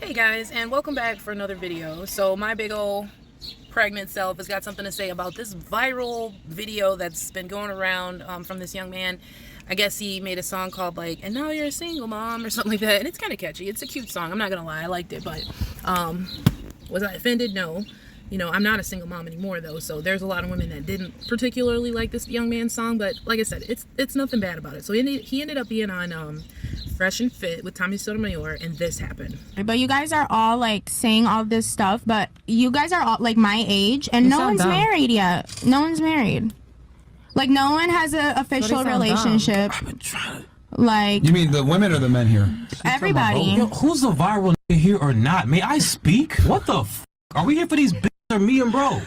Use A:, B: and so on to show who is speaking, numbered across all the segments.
A: Hey guys, and welcome back for another video. So my big old pregnant self has got something to say about this viral video that's been going around from this young man. I guess he made a song called like, "And Now You're a Single Mom" or something like that, and it's kind of catchy. It's a cute song, I'm not gonna lie, I liked it, but was I offended? No. You know, I'm not a single mom anymore though, so there's a lot of women that didn't particularly like this young man's song, but like I said, it's nothing bad about it. So he ended up being on Fresh and Fit with Tommy Sotomayor, and this happened.
B: But you guys are all like saying all this stuff, but you guys are all like my age, and no one's married yet. No one's married. Like no one has an official relationship. Like,
C: you mean the women or the men here?
B: Everybody.
D: Yo, who's the viral here or not? May I speak? What the f? Are we here for these bitches or me and bro?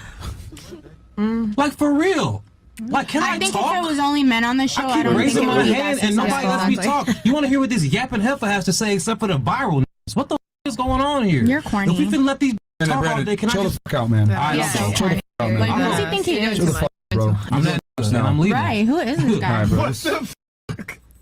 D: Like for real? Like, can I
B: think
D: talk?
B: if it was only men on the show, I don't think
D: raising
B: it
D: my
B: would be
D: hand
B: that
D: and nobody lets me
B: successful.
D: talk. You want to hear what this yapping heifer has to say except for the viral? What the f is going on here?
B: You're corny.
D: If we finna let these talk all day, can I
C: chill
D: just
C: the fuck out, man?
B: Yeah.
C: Chill the fuck out, man.
B: Like, what does he think he
C: Chill the
B: is?
C: fuck out, bro.
D: I'm not now. I'm leaving.
B: Right, who is this guy?
C: All right, bro.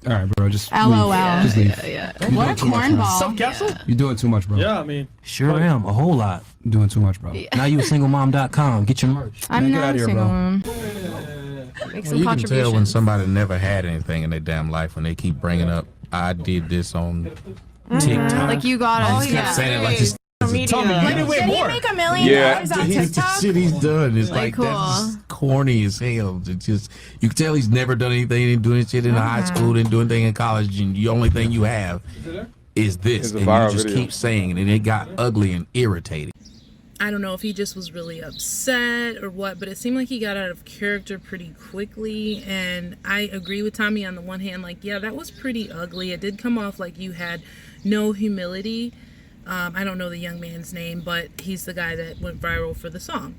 C: All right, bro. Just
B: LOL.
C: leave. Just leave.
B: What a cornball.
C: You're doing too much, bro.
E: Yeah, I mean,
D: Sure am. A whole lot.
C: You're doing too much, bro.
D: Now you singlemmom.com. Get your merch.
B: I'm
C: get
B: not
C: out
B: a
C: of here,
B: single
C: bro.
B: mom.
F: Well, you can tell when somebody never had anything in their damn life when they keep bringing up, I did this on TikTok.
G: Like you got
F: Just keep saying it like this.
E: Tommy, you did way
B: Did he
E: more.
B: make $1 million on
F: The
B: TikTok?
F: shit he's done is
G: Like,
F: like that's corny as hell. It's just you can tell he's never done anything. He didn't do any shit in high school, didn't do anything in college, and the only thing you have is this, and you just keep saying it, and it got ugly and irritating.
A: I don't know if he just was really upset or what, but it seemed like he got out of character pretty quickly. And I agree with Tommy on the one hand, like, yeah, that was pretty ugly. It did come off like you had no humility. I don't know the young man's name, but he's the guy that went viral for the song.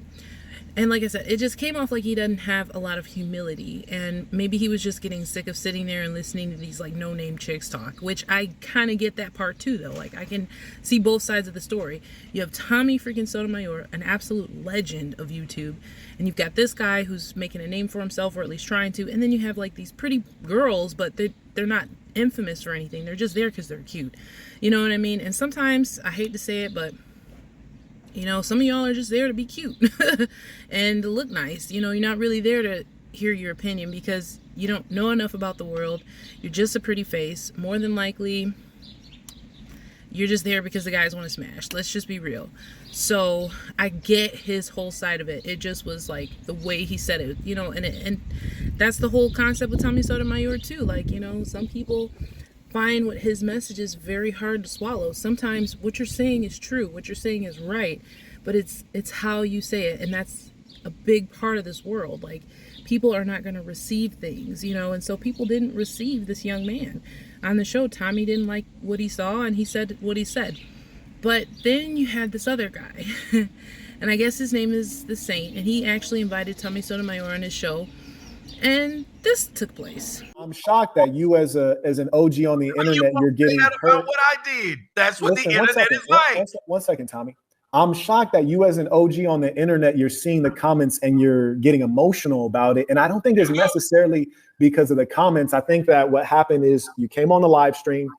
A: And like I said, it just came off like he doesn't have a lot of humility, and maybe he was just getting sick of sitting there and listening to these like no-name chicks talk, which I kind of get that part too though. Like I can see both sides of the story. You have Tommy freaking Sotomayor, an absolute legend of YouTube, and you've got this guy who's making a name for himself, or at least trying to, and then you have like these pretty girls, but they're not infamous or anything. They're just there because they're cute. You know what I mean? And sometimes, I hate to say it, but you know, some of y'all are just there to be cute and to look nice. You know, you're not really there to hear your opinion because you don't know enough about the world. You're just a pretty face. More than likely, you're just there because the guys want to smash. Let's just be real. So I get his whole side of it. It just was like the way he said it, you know, and that's the whole concept with Tommy Sotomayor too. Like, you know, some people find what his message is very hard to swallow. Sometimes what you're saying is true, what you're saying is right, but it's how you say it, and that's a big part of this world. Like, people are not going to receive things, you know, and so people didn't receive this young man on the show. Tommy didn't like what he saw, and he said what he said. But then you had this other guy, and I guess his name is The Saint, and he actually invited Tommy Sotomayor on his show, and this took place.
H: I'm shocked that you, as an OG on the internet, you're getting hurt.
I: About what I did. That's what the internet is like.
H: One second, Tommy. I'm shocked that you, as an OG on the internet, you're seeing the comments and you're getting emotional about it. And I don't think it's necessarily because of the comments. I think that what happened is you came on the live stream.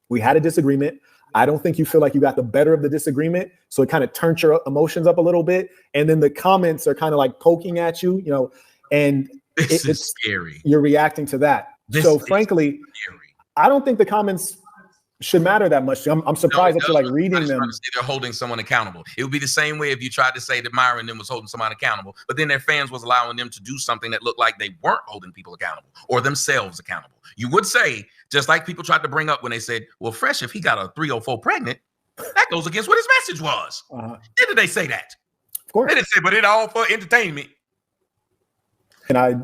H: We had a disagreement. I don't think you feel like you got the better of the disagreement. So it kind of turned your emotions up a little bit. And then the comments are kind of like poking at you, you know, and
I: This is scary.
H: You're reacting to that. So frankly,
I: scary.
H: I don't think the comments should matter that much. I'm surprised that you're like reading them.
I: They're holding someone accountable. It would be the same way if you tried to say that Myron them was holding someone accountable, but then their fans was allowing them to do something that looked like they weren't holding people accountable or themselves accountable. You would say, just like people tried to bring up when they said, well, Fresh, if he got a 304 pregnant, that goes against what his message was. Didn't they say that?
H: Of course.
I: They didn't say, but it all for entertainment.
H: And I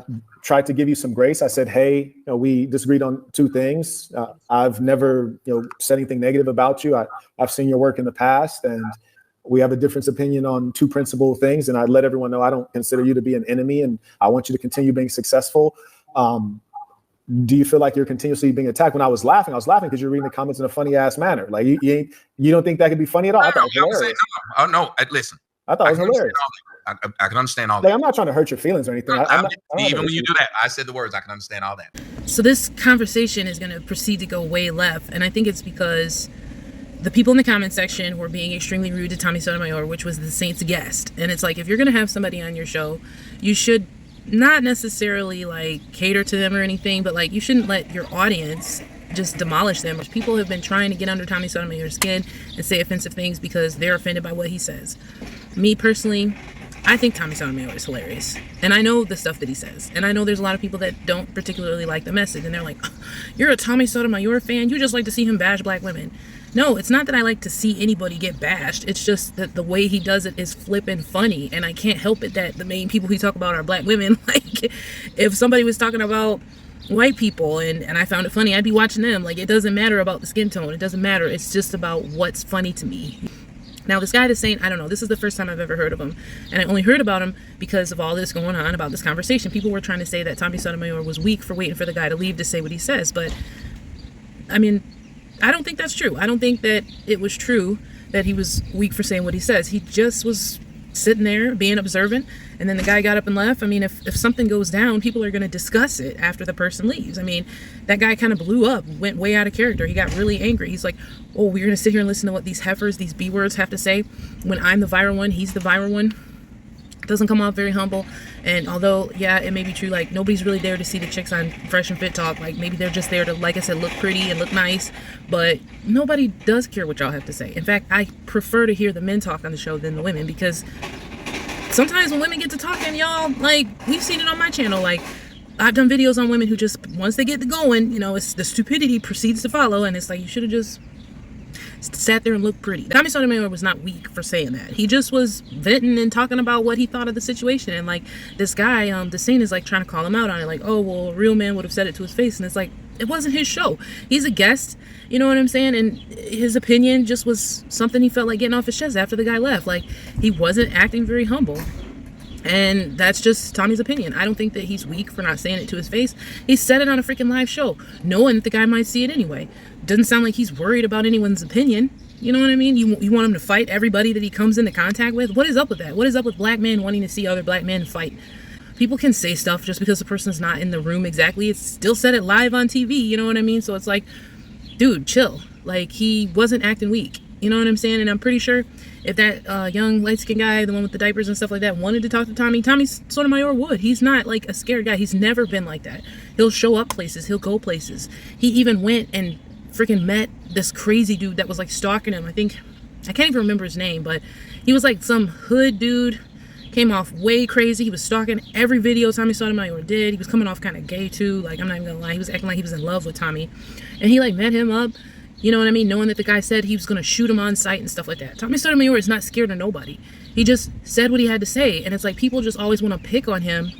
H: tried to give you some grace. I said, hey, you know, we disagreed on two things. I've never, said anything negative about you. I've seen your work in the past, and we have a difference opinion on two principal things. And I let everyone know I don't consider you to be an enemy, and I want you to continue being successful. Do you feel like you're continuously being attacked? When I was laughing because you're reading the comments in a funny ass manner. Like you don't think that could be funny at all? I thought it was hilarious.
I: Oh no, listen.
H: I thought it was hilarious.
I: I can understand all that.
H: Like, I'm not trying to hurt your feelings or anything.
I: Even when you do that, I said the words. I can understand all that.
A: So this conversation is going to proceed to go way left, and I think it's because the people in the comment section were being extremely rude to Tommy Sotomayor, which was the Saints guest. And it's like, if you're going to have somebody on your show, you should not necessarily like cater to them or anything, but like you shouldn't let your audience just demolish them. People have been trying to get under Tommy Sotomayor's skin and say offensive things because they're offended by what he says. Me personally, I think Tommy Sotomayor is hilarious. And I know the stuff that he says. And I know there's a lot of people that don't particularly like the message. And they're like, oh, you're a Tommy Sotomayor fan? You just like to see him bash black women. No, it's not that I like to see anybody get bashed. It's just that the way he does it is flippin' funny. And I can't help it that the main people he talk about are black women. Like, if somebody was talking about white people and I found it funny, I'd be watching them. Like, it doesn't matter about the skin tone. It doesn't matter. It's just about what's funny to me. Now, this guy that's saying, I don't know, this is the first time I've ever heard of him. And I only heard about him because of all this going on about this conversation. People were trying to say that Tommy Sotomayor was weak for waiting for the guy to leave to say what he says. But, I mean, I don't think that's true. I don't think that it was true that he was weak for saying what he says. He just was sitting there being observant, and then the guy got up and left. I mean, if something goes down, people are going to discuss it after the person leaves. I mean, that guy kind of blew up, went way out of character. He got really angry. He's like, oh, we're going to sit here and listen to what these heifers, these B words have to say when I'm the viral one, he's the viral one. Doesn't come off very humble. And although, yeah, it may be true, like, nobody's really there to see the chicks on Fresh and Fit talk. Like, maybe they're just there to, like I said, look pretty and look nice. But nobody does care what y'all have to say. In fact, I prefer to hear the men talk on the show than the women, because sometimes when women get to talking, y'all, like, we've seen it on my channel. Like, I've done videos on women who just, once they get to going, you know, it's the stupidity proceeds to follow. And it's like, you should have just sat there and looked pretty. Tommy Sotomayor was not weak for saying that. He just was venting and talking about what he thought of the situation. And like, this guy, the scene is like trying to call him out on it. Like, oh, well, a real man would have said it to his face. And it's like, it wasn't his show. He's a guest. You know what I'm saying? And his opinion just was something he felt like getting off his chest after the guy left. Like, he wasn't acting very humble. And that's just Tommy's opinion. I don't think that he's weak for not saying it to his face. He said it on a freaking live show, knowing that the guy might see it anyway. Doesn't sound like he's worried about anyone's opinion. You know what I mean? You want him to fight everybody that he comes into contact with? What is up with that? What is up with black men wanting to see other black men fight? People can say stuff just because the person's not in the room exactly. It's still said it live on TV, you know what I mean? So it's like, dude, chill. Like, he wasn't acting weak. You know what I'm saying? And I'm pretty sure if that young light-skinned guy, the one with the diapers and stuff like that, wanted to talk to Tommy Sotomayor would. He's not like a scared guy. He's never been like that. He'll show up places. He'll go places. He even went and freaking met this crazy dude that was like stalking him. I can't even remember his name, but he was like some hood dude. Came off way crazy. He was stalking every video Tommy Sotomayor did. He was coming off kind of gay too. Like, I'm not even gonna lie. He was acting like he was in love with Tommy. And he like met him up. You know what I mean? Knowing that the guy said he was going to shoot him on sight and stuff like that. Tommy Sotomayor is not scared of nobody. He just said what he had to say. And it's like, people just always want to pick on him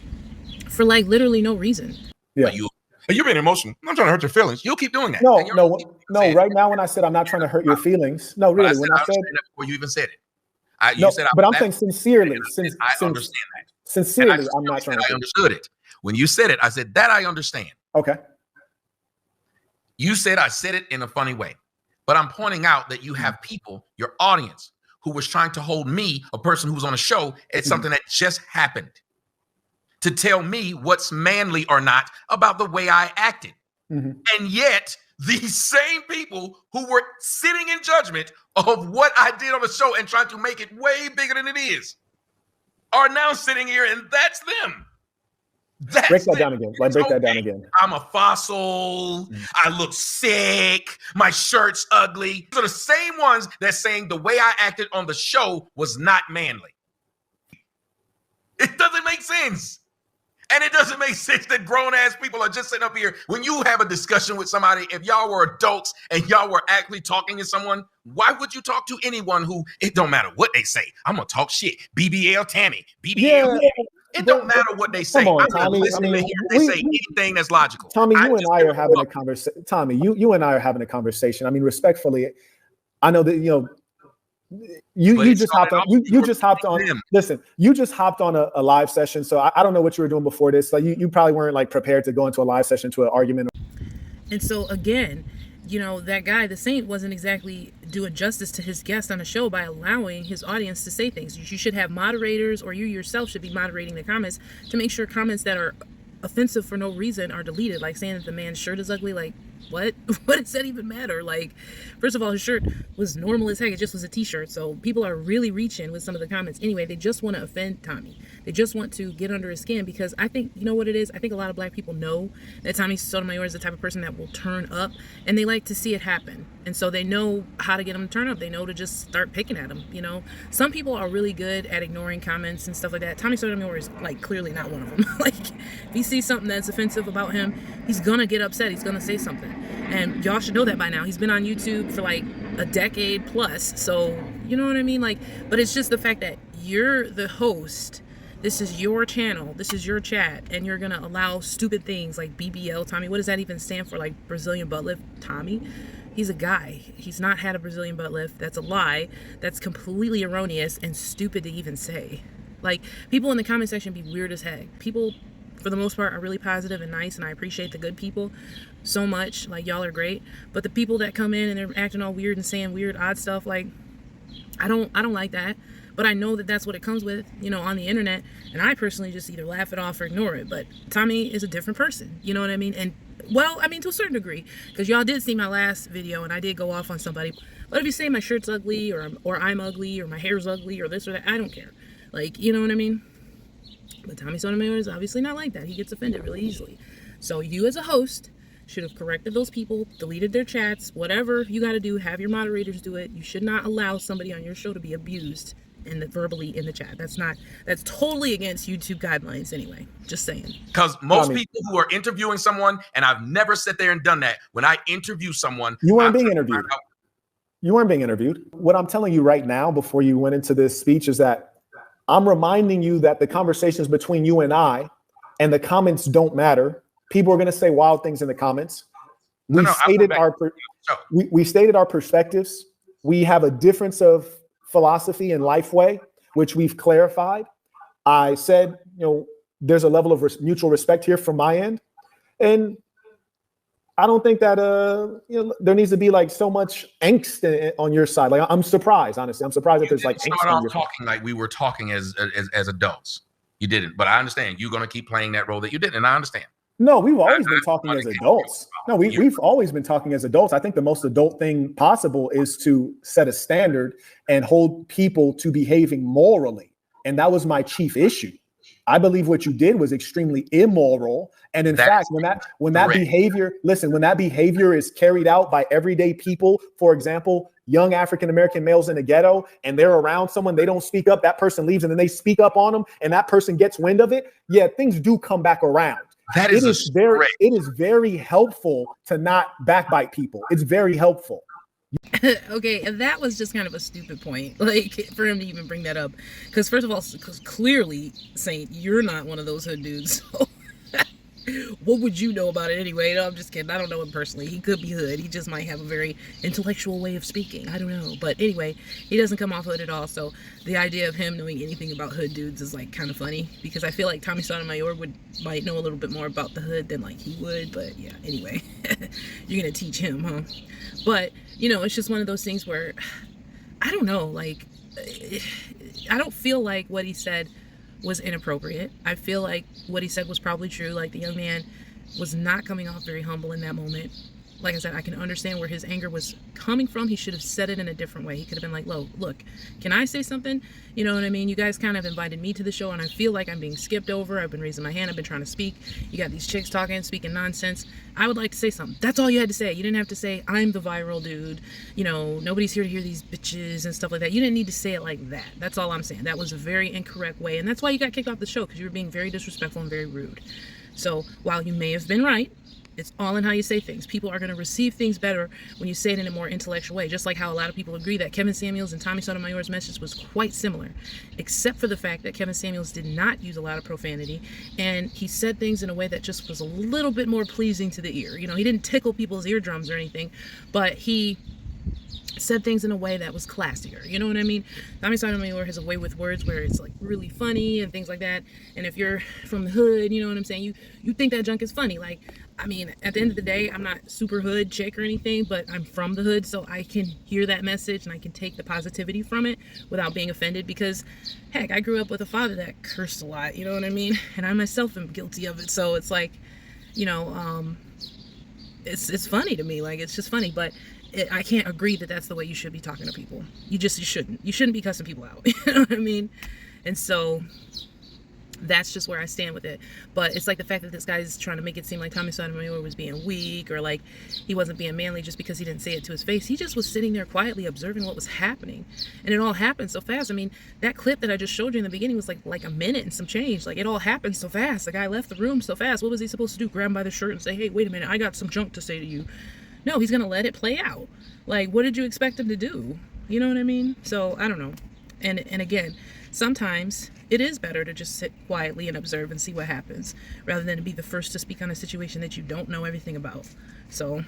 A: for like literally no reason.
H: Yeah.
I: You're being emotional. I'm not trying to hurt your feelings. You'll keep doing that.
H: No. Right now, when I said I'm not trying to hurt your feelings, no, really. When I said
I: that before you even said it.
H: But I'm saying sincerely.
I: I understand that.
H: Sincerely, I'm not trying to.
I: I understood it. When you said it, I said that I understand.
H: Okay.
I: You said I said it in a funny way, but I'm pointing out that you have people, your audience, who was trying to hold me, a person who was on a show, at something that just happened, to tell me what's manly or not about the way I acted. And yet, these same people who were sitting in judgment of what I did on the show and trying to make it way bigger than it is are now sitting here, and that's them.
H: Break that down again. Break that down again.
I: I'm a fossil. I look sick. My shirt's ugly. These are the same ones that's saying the way I acted on the show was not manly. It doesn't make sense. And it doesn't make sense that grown-ass people are just sitting up here. When you have a discussion with somebody, if y'all were adults and y'all were actually talking to someone, why would you talk to anyone who, it don't matter what they say. I'm going to talk shit. BBL Tammy. BBL. Yeah. It don't matter what they say.
H: On,
I: I'm going to listen to hear they say anything that's logical.
H: Tommy, you and I are having a conversation. Tommy, you and I are having a conversation. I mean, respectfully, I know that, you just hopped on. You just hopped on. Listen, you just hopped on a live session. So I don't know what you were doing before this. Like you probably weren't like prepared to go into a live session to an argument.
A: And so again, that guy, the Saint, wasn't exactly doing justice to his guest on the show by allowing his audience to say things. You should have moderators, or you yourself should be moderating the comments to make sure comments that are offensive for no reason are deleted. Like saying that the man's shirt is ugly. Like, what? What does that even matter? Like, first of all, his shirt was normal as heck. It just was a t-shirt. So people are really reaching with some of the comments. Anyway, they just want to offend Tommy. They just want to get under his skin because I think, you know what it is? I think a lot of black people know that Tommy Sotomayor is the type of person that will turn up, and they like to see it happen. And so they know how to get him to turn up. They know to just start picking at him, you know? Some people are really good at ignoring comments and stuff like that. Tommy Sotomayor is, like, clearly not one of them. Like, if he sees something that's offensive about him, he's gonna get upset. He's gonna say something. And y'all should know that by now. He's been on YouTube for like a decade plus. So, you know what I mean? Like, but it's just the fact that you're the host. This is your channel. This is your chat. And you're going to allow stupid things like BBL, Tommy. What does that even stand for? Like Brazilian butt lift, Tommy? He's a guy. He's not had a Brazilian butt lift. That's a lie. That's completely erroneous and stupid to even say. Like, people in the comment section be weird as heck. People, for the most part, are really positive and nice, and I appreciate the good people so much. Like, y'all are great. But the people that come in and they're acting all weird and saying weird, odd stuff, like, I don't like that. But I know that that's what it comes with, you know, on the internet. And I personally just either laugh it off or ignore it. But Tommy is a different person, you know what I mean? And, well, I mean, to a certain degree, because y'all did see my last video and I did go off on somebody. But if you say my shirt's ugly or I'm ugly or my hair's ugly or this or that, I don't care. Like, you know what I mean? But Tommy Sotomayor is obviously not like that. He gets offended really easily. So you as a host should have corrected those people, deleted their chats, whatever you got to do, have your moderators do it. You should not allow somebody on your show to be abused verbally in the chat. That's totally against YouTube guidelines anyway. Just saying.
I: Because most people who are interviewing someone, and I've never sat there and done that, when I interview someone,
H: you weren't being interviewed. You weren't being interviewed. What I'm telling you right now, before you went into this speech, is that I'm reminding you that the conversations between you and I and the comments don't matter. People are going to say wild things in the comments. We stated our perspectives. We have a difference of philosophy and life way, which we've clarified. I said, you know, there's a level of mutual respect here from my end. And I don't think that, you know, there needs to be like so much angst on your side. Like, I'm surprised, honestly. I'm surprised that there's like angst on your side.
I: Talking like we were talking as adults. You didn't, but I understand you're going to keep playing that role that you didn't, and I understand.
H: No, we've always been talking as adults. No, we've always been talking as adults. I think the most adult thing possible is to set a standard and hold people to behaving morally. And that was my chief issue. I believe what you did was extremely immoral. And in fact, when that behavior is carried out by everyday people, for example, young African-American males in the ghetto, and they're around someone, they don't speak up, that person leaves, and then they speak up on them, and that person gets wind of it. Yeah, things do come back around. It is very helpful to not backbite people. It's very helpful.
A: Okay, and that was just kind of a stupid point, like, for him to even bring that up. Because first of all, because clearly, Saint, you're not one of those hood dudes. So what would you know about it anyway? No, I'm just kidding. I don't know him personally. He could be hood. He just might have a very intellectual way of speaking. I don't know. But anyway, he doesn't come off hood at all. So the idea of him knowing anything about hood dudes is like kind of funny, because I feel like Tommy Sotomayor might know a little bit more about the hood than like he would. But yeah, anyway, you're going to teach him, huh? But, you know, it's just one of those things where, I don't know, like, I don't feel like what he said was inappropriate. I feel like what he said was probably true. Like, the young man was not coming off very humble in that moment. Like I said, I can understand where his anger was coming from. He should have said it in a different way. He could have been like, look, can I say something? You know what I mean? You guys kind of invited me to the show, and I feel like I'm being skipped over. I've been raising my hand. I've been trying to speak. You got these chicks talking, speaking nonsense. I would like to say something. That's all you had to say. You didn't have to say, I'm the viral dude. You know, nobody's here to hear these bitches and stuff like that. You didn't need to say it like that. That's all I'm saying. That was a very incorrect way, and that's why you got kicked off the show, because you were being very disrespectful and very rude. So while you may have been right, it's all in how you say things. People are going to receive things better when you say it in a more intellectual way, just like how a lot of people agree that Kevin Samuels and Tommy Sotomayor's message was quite similar, except for the fact that Kevin Samuels did not use a lot of profanity, and he said things in a way that just was a little bit more pleasing to the ear. You know, he didn't tickle people's eardrums or anything, but he said things in a way that was classier. You know what I mean? Tommy Sotomayor has a way with words where it's like really funny and things like that. And if you're from the hood, you know what I'm saying? You think that junk is funny. Like, I mean, at the end of the day, I'm not super hood chick or anything, but I'm from the hood, so I can hear that message and I can take the positivity from it without being offended, because heck, I grew up with a father that cursed a lot, you know what I mean? And I myself am guilty of it. So it's like, you know, it's funny to me. Like, it's just funny, but I can't agree that that's the way you should be talking to people. You shouldn't be cussing people out. You know what I mean? And so that's just where I stand with it. But it's like the fact that this guy's trying to make it seem like Tommy Sotomayor was being weak, or like he wasn't being manly just because he didn't say it to his face. He just was sitting there quietly observing what was happening. And it all happened so fast. I mean, that clip that I just showed you in the beginning was like a minute and some change. Like, it all happened so fast. The guy left the room so fast. What was he supposed to do? Grab him by the shirt and say, hey, wait a minute, I got some junk to say to you. No, he's going to let it play out. Like, what did you expect him to do? You know what I mean? So, I don't know. And again, sometimes it is better to just sit quietly and observe and see what happens, rather than to be the first to speak on a situation that you don't know everything about. So,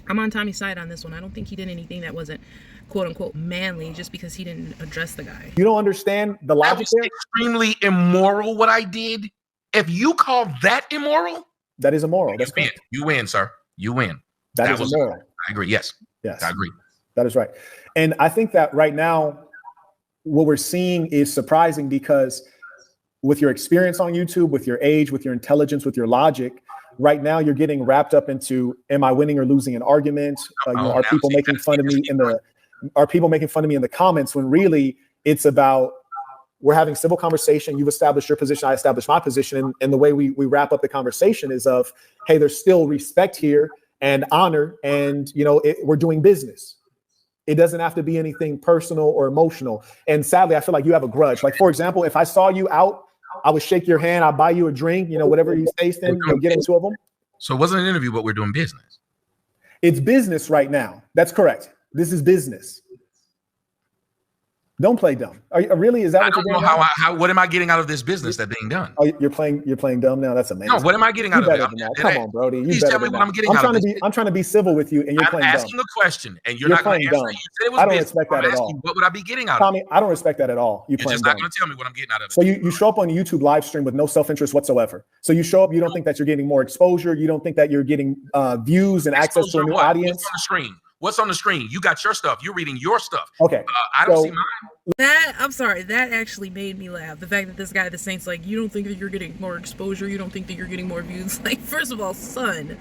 A: I'm on Tommy's side on this one. I don't think he did anything that wasn't quote unquote manly just because he didn't address the guy.
H: You don't understand the logic there?
I: Extremely immoral what I did. If you call that immoral,
H: that is immoral. That's
I: win. You win, sir. You win.
H: That is immoral.
I: I agree. Yes.
H: Yes.
I: I agree.
H: That is right. And I think that right now, what we're seeing is surprising, because with your experience on YouTube, with your age, with your intelligence, with your logic, right now you're getting wrapped up into, am I winning or losing an argument? Are people making fun of me in the comments, when really it's about, we're having civil conversation. You've established your position. I established my position. And the way we wrap up the conversation is of, hey, there's still respect here and honor. And, we're doing business. It doesn't have to be anything personal or emotional. And sadly, I feel like you have a grudge. Like, for example, if I saw you out, I would shake your hand. I'll buy you a drink, whatever you tasting, get into two of them.
I: So it wasn't an interview, but we're doing business.
H: It's business right now. That's correct. This is business. Don't play dumb. Really? Is that
I: I
H: what
I: don't
H: you're
I: know
H: doing?
I: how what am I getting out of this business that's being done?
H: Oh, you're playing dumb now. That's amazing.
I: No, what am I getting out of it?
H: Come on, Brody. You
I: Please
H: better
I: tell me
H: than
I: what
H: that.
I: I'm getting out of this.
H: I'm trying to be civil with you, and you're playing dumb.
I: I'm asking a question, and you're
H: You're
I: not going to
H: playing
I: answer.
H: dumb.
I: You said it was
H: I don't
I: business.
H: respect that
I: I'm
H: at
I: asking,
H: all.
I: what would I be getting out of
H: Tommy, I don't respect that at all.
I: it? You're just not going to tell me what I'm getting out of it.
H: So you show up on a YouTube live stream with no self-interest whatsoever. So you show up, you don't think that you're getting more exposure. You don't think that you're getting views and access to a new audience.
I: What's on the screen? What's on the screen? You got your stuff. You're reading your stuff.
H: Okay.
I: I don't see mine.
A: I'm sorry, that actually made me laugh. The fact that this guy, the Saint's like, you don't think that you're getting more exposure, you don't think that you're getting more views. Like, first of all, son,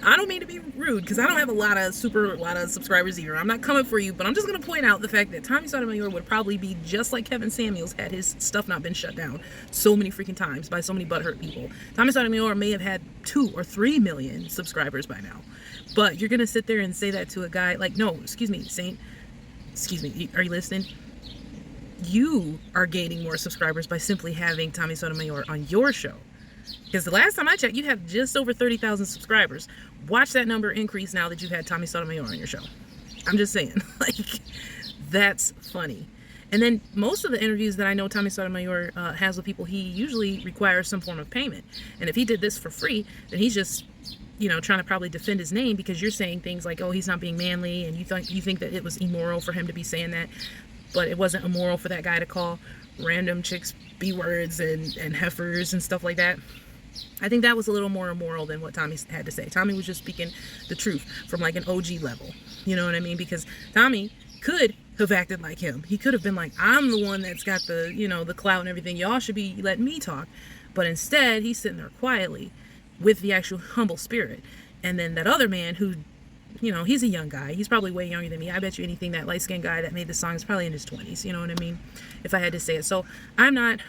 A: I don't mean to be rude, because I don't have a lot of subscribers either. I'm not coming for you, but I'm just going to point out the fact that Tommy Sotomayor would probably be just like Kevin Samuels had his stuff not been shut down so many freaking times by so many butthurt people. Tommy Sotomayor may have had 2 or 3 million subscribers by now. But you're going to sit there and say that to a guy like, no, excuse me, Saint, excuse me, are you listening? You are gaining more subscribers by simply having Tommy Sotomayor on your show. Because the last time I checked, you have just over 30,000 subscribers. Watch that number increase now that you've had Tommy Sotomayor on your show. I'm just saying, like, that's funny. And then most of the interviews that I know Tommy Sotomayor has with people, he usually requires some form of payment. And if he did this for free, then he's just, trying to probably defend his name, because you're saying things like, oh, he's not being manly, and you think that it was immoral for him to be saying that. But it wasn't immoral for that guy to call random chicks B words and heifers and stuff like that. I think that was a little more immoral than what Tommy had to say. Tommy was just speaking the truth from like an OG level. You know what I mean? Because Tommy could have acted like him. He could have been like, I'm the one that's got the, the clout and everything. Y'all should be letting me talk. But instead, he's sitting there quietly with the actual humble spirit. And then that other man who, he's a young guy. He's probably way younger than me. I bet you anything that light-skinned guy that made the song is probably in his 20s. You know what I mean? If I had to say it. So I'm not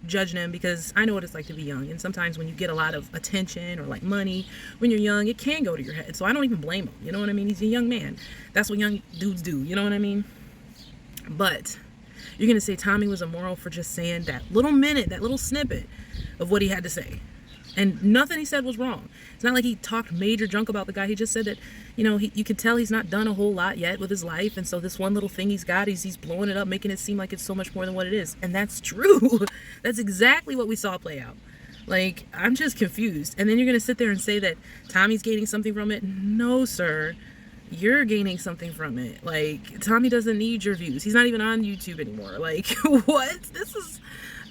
A: judging him, because I know what it's like to be young. And sometimes when you get a lot of attention or like money when you're young, it can go to your head. So I don't even blame him. You know what I mean? He's a young man. That's what young dudes do. You know what I mean? But you're going to say Tommy was immoral for just saying that little minute, that little snippet of what he had to say. And nothing he said was wrong. It's not like he talked major junk about the guy. He just said that, you can tell he's not done a whole lot yet with his life. And so this one little thing he's got, he's blowing it up, making it seem like it's so much more than what it is. And that's true. That's exactly what we saw play out. Like, I'm just confused. And then you're going to sit there and say that Tommy's gaining something from it. No, sir. You're gaining something from it. Like, Tommy doesn't need your views. He's not even on YouTube anymore. Like, what?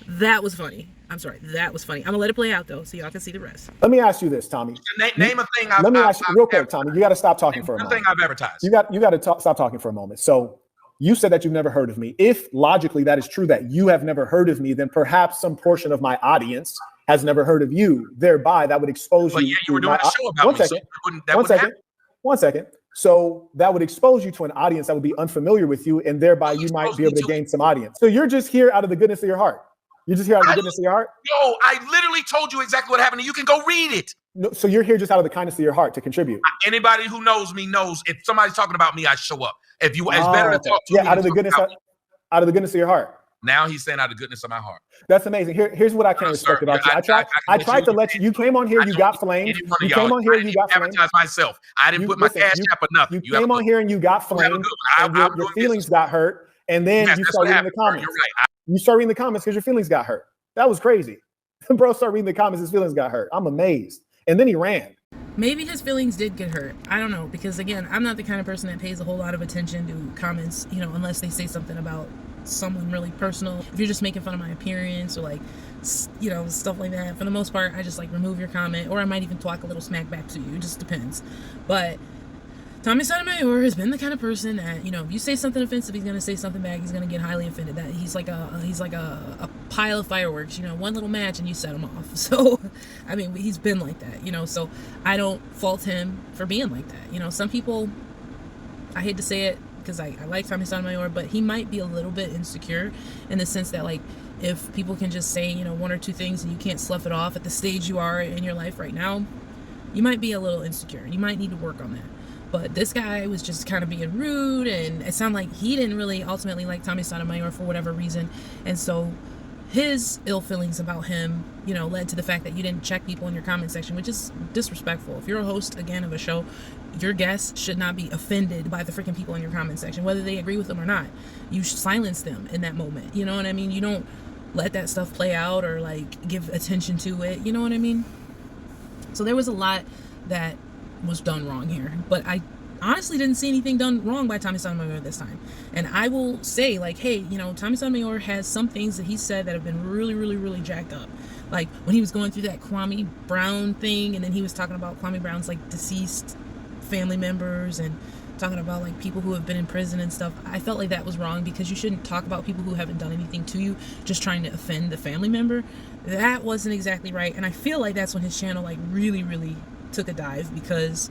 A: That was funny. I'm sorry. That was funny. I'm gonna let it play out though, so y'all can see the rest.
H: Let me ask you this, Tommy.
I: Name a thing.
H: Let me ask you real quick, Tommy. You got to stop talking for a moment.
I: Thing I've advertised.
H: You got to stop talking for a moment. So you said that you've never heard of me. If logically that is true, that you have never heard of me, then perhaps some portion of my audience has never heard of you. Thereby, that would expose
I: But
H: you.
I: yeah, you were doing a show about
H: one
I: me.
H: second.
I: So that wouldn't
H: One second.
I: happen.
H: One second. So that would expose you to an audience that would be unfamiliar with you, and thereby you might be able to gain some audience. So you're just here out of the goodness of your heart. You're just here out of the goodness of your heart?
I: Yo, I literally told you exactly what happened, and you can go read it.
H: No, so you're here just out of the kindness of your heart to contribute.
I: Anybody who knows me knows if somebody's talking about me, I show up. If you, it's better to talk to me.
H: Out of the goodness of your heart.
I: Now he's saying out of the goodness of my heart.
H: That's amazing. Here's what I can't respect about you. I tried to let you. You came on here. You got flamed. You came on here. You got flamed.
I: Advertise myself. I didn't put my cash app or nothing.
H: You came on here and you got flamed. Your feelings got hurt, and then you started reading the comments.
I: You're right.
H: You start reading the comments because your feelings got hurt. That was crazy. Bro started reading the comments. His feelings got hurt. I'm amazed. And then he ran.
A: Maybe his feelings did get hurt. I don't know, because again, I'm not the kind of person that pays a whole lot of attention to comments, unless they say something about someone really personal. If you're just making fun of my appearance or like, stuff like that, for the most part, I just like remove your comment, or I might even talk a little smack back to you. It just depends. But Tommy Sotomayor has been the kind of person that, if you say something offensive, he's gonna say something back. He's gonna get highly offended. That he's like a pile of fireworks. One little match and you set him off. So, I mean, he's been like that. So I don't fault him for being like that. Some people, I hate to say it because I like Tommy Sotomayor, but he might be a little bit insecure in the sense that like if people can just say one or two things and you can't slough it off at the stage you are in your life right now, you might be a little insecure. You might need to work on that. But this guy was just kind of being rude, and it sounded like he didn't really ultimately like Tommy Sotomayor for whatever reason. And so his ill feelings about him, led to the fact that you didn't check people in your comment section, which is disrespectful. If you're a host, again, of a show, your guests should not be offended by the freaking people in your comment section, whether they agree with them or not. You silence them in that moment. You know what I mean? You don't let that stuff play out or like give attention to it. You know what I mean? So there was a lot that was done wrong here, but I honestly didn't see anything done wrong by Tommy Sotomayor this time. And I will say, like, hey, Tommy Sotomayor has some things that he said that have been really, really, really jacked up. Like when he was going through that Kwame Brown thing, and then he was talking about Kwame Brown's like deceased family members and talking about like people who have been in prison and stuff. I felt like that was wrong, because you shouldn't talk about people who haven't done anything to you just trying to offend the family member. That wasn't exactly right. And I feel like that's when his channel like really, really took a dive, because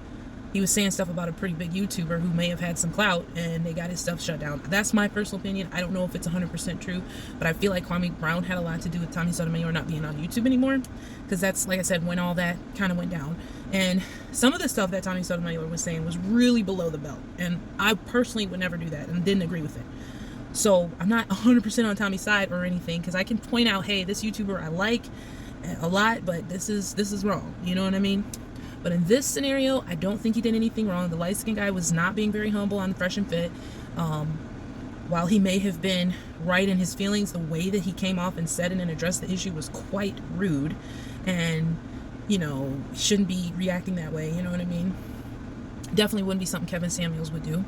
A: he was saying stuff about a pretty big YouTuber who may have had some clout, and they got his stuff shut down. That's my personal opinion. I don't know if it's 100% true, but I feel like Kwame Brown had a lot to do with Tommy Sotomayor not being on YouTube anymore, because that's, like I said, when all that kind of went down. And some of the stuff that Tommy Sotomayor was saying was really below the belt, and I personally would never do that and didn't agree with it. So I'm not 100% on Tommy's side or anything, because I can point out, hey, this YouTuber I like a lot, but this is wrong. You know what I mean? But in this scenario, I don't think he did anything wrong. The light-skinned guy was not being very humble on Fresh and Fit. While he may have been right in his feelings, the way that he came off and said it and addressed the issue was quite rude. And, shouldn't be reacting that way. You know what I mean? Definitely wouldn't be something Kevin Samuels would do.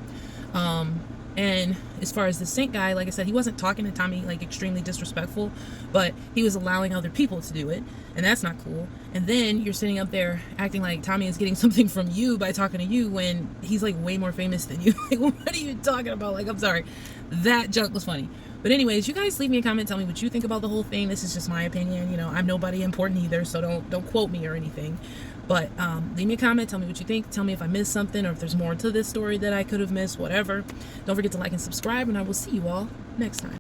A: And as far as the Saint guy, like I said, he wasn't talking to Tommy like extremely disrespectful, but he was allowing other people to do it, and that's not cool. And then you're sitting up there acting like Tommy is getting something from you by talking to you when he's like way more famous than you. Like, what are you talking about? Like, I'm sorry. That joke was funny. But anyways, you guys leave me a comment, tell me what you think about the whole thing. This is just my opinion. I'm nobody important either, so don't quote me or anything. But leave me a comment, tell me what you think, tell me if I missed something or if there's more to this story that I could have missed, whatever. Don't forget to like and subscribe, and I will see you all next time.